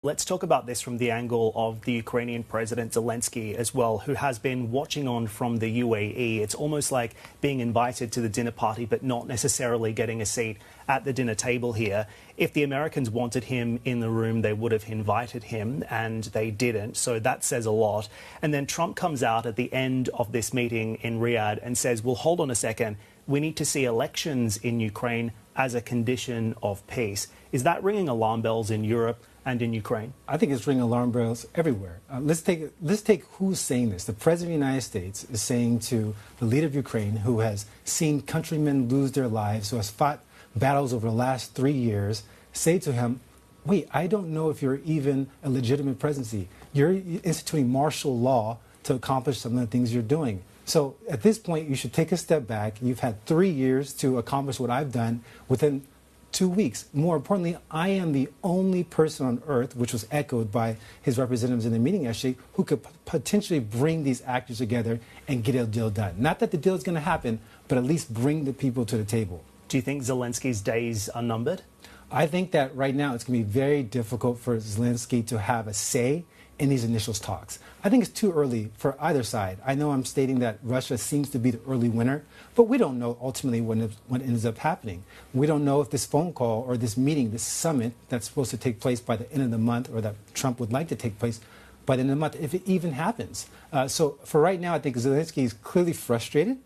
Let's talk about this from the angle of the Ukrainian President Zelensky as well, who has been watching on from the UAE. It's almost like being invited to the dinner party, but not necessarily getting a seat at the dinner table here. If the Americans wanted him in the room, they would have invited him, and they didn't. So that says a lot. And then Trump comes out at the end of this meeting in Riyadh and says, well, hold on a second. We need to see elections in Ukraine as a condition of peace. Is that ringing alarm bells in Europe and in Ukraine? I think it's ringing alarm bells everywhere. Let's take who's saying this. The President of the United States is saying to the leader of Ukraine, who has seen countrymen lose their lives, who has fought battles over the last 3 years, say to him, wait, I don't know if you're even a legitimate presidency. You're instituting martial law to accomplish some of the things you're doing. So at this point, you should take a step back. You've had 3 years to accomplish what I've done within 2 weeks. More importantly, I am the only person on earth, which was echoed by his representatives in the meeting yesterday, who could potentially bring these actors together and get a deal done. Not that the deal is going to happen, but at least bring the people to the table. Do you think Zelensky's days are numbered? I think that right now it's going to be very difficult for Zelensky to have a say in these initial talks. I think it's too early for either side. I know I'm stating that Russia seems to be the early winner, but we don't know ultimately what ends up happening. We don't know if this phone call or this meeting, this summit that's supposed to take place by the end of the month, or that Trump would like to take place by the end of the month, if it even happens. So for right now, I think Zelensky is clearly frustrated.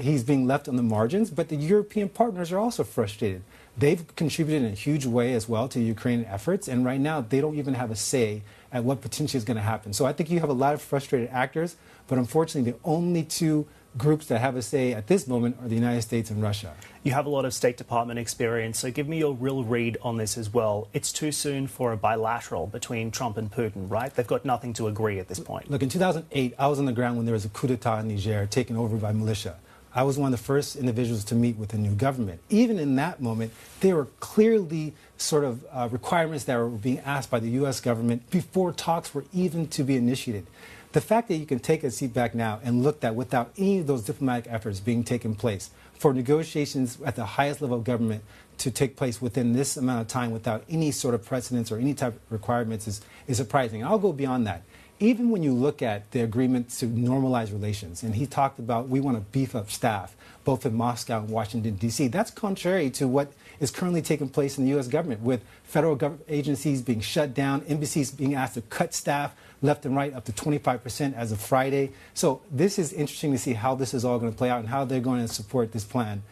He's being left on the margins, but the European partners are also frustrated. They've contributed in a huge way as well to Ukrainian efforts, and right now they don't even have a say at what potentially is going to happen. So I think you have a lot of frustrated actors, but unfortunately the only two groups that have a say at this moment are the United States and Russia. You have a lot of State Department experience, so give me your real read on this as well. It's too soon for a bilateral between Trump and Putin, right? They've got nothing to agree at this point. Look, in 2008, I was on the ground when there was a coup d'etat in Niger taken over by militia. I was one of the first individuals to meet with the new government. Even in that moment, there were clearly sort of requirements that were being asked by the U.S. government before talks were even to be initiated. The fact that you can take a seat back now and look at without any of those diplomatic efforts being taken place for negotiations at the highest level of government to take place within this amount of time without any sort of precedence or any type of requirements is surprising. I'll go beyond that. Even when you look at the agreement to normalize relations, and he talked about we want to beef up staff, both in Moscow and Washington, D.C., that's contrary to what is currently taking place in the U.S. government, with federal government agencies being shut down, embassies being asked to cut staff left and right up to 25% as of Friday. So this is interesting to see how this is all going to play out and how they're going to support this plan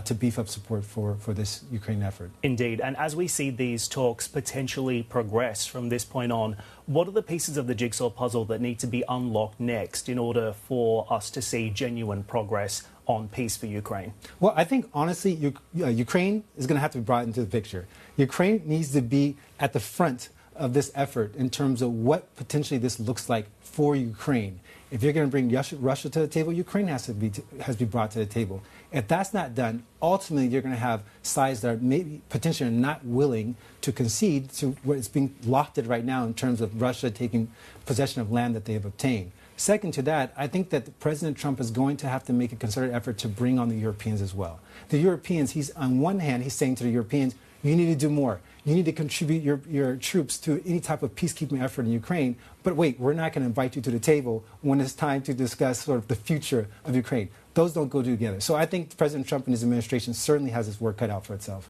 to beef up support for this Ukraine effort. Indeed. And as we see these talks potentially progress from this point on, what are the pieces of the jigsaw puzzle that need to be unlocked next in order for us to see genuine progress on peace for Ukraine? Well, I think, honestly, Ukraine is going to have to be brought into the picture. Ukraine needs to be at the front of this effort in terms of what potentially this looks like for Ukraine. If you're going to bring Russia to the table, Ukraine has to be brought to the table. If that's not done, ultimately you're going to have sides that are maybe potentially not willing to concede to what is being lofted right now in terms of Russia taking possession of land that they have obtained. Second to that, I think that President Trump is going to have to make a concerted effort to bring on the Europeans as well. The Europeans, on one hand, he's saying to the Europeans, you need to do more. You need to contribute your troops to any type of peacekeeping effort in Ukraine. But wait, we're not going to invite you to the table when it's time to discuss sort of the future of Ukraine. Those don't go together. So I think President Trump and his administration certainly has his work cut out for itself.